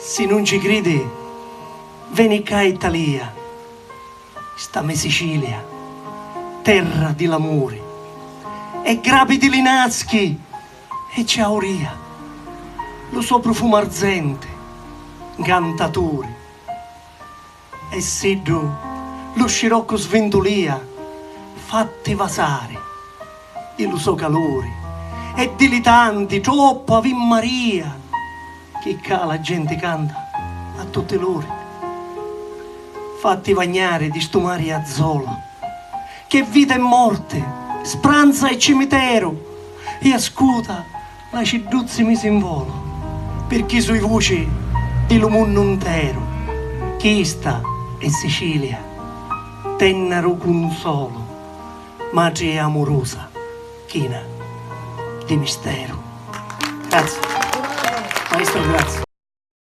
Se non ci credi, vieni qua in Italia, sta in Sicilia, terra di l'amore, e grapi di linaschi e ciauria, lo suo profumo arzente, cantatori, e seddo lo scirocco sventolia, fatti vasare, e lo suo calore, e dilettanti, troppo Ave Maria, che ca la gente canta a tutte l'ore. Fatti bagnare di sto mare azzurro, che vita e morte, speranza e cimitero, e ascolta la ciduzzi mi si in volo, perché sui voci di lo mondo intero, che sta è Sicilia, tennero con un solo, madre amorosa, china di mistero. Grazie, maestro, grazie.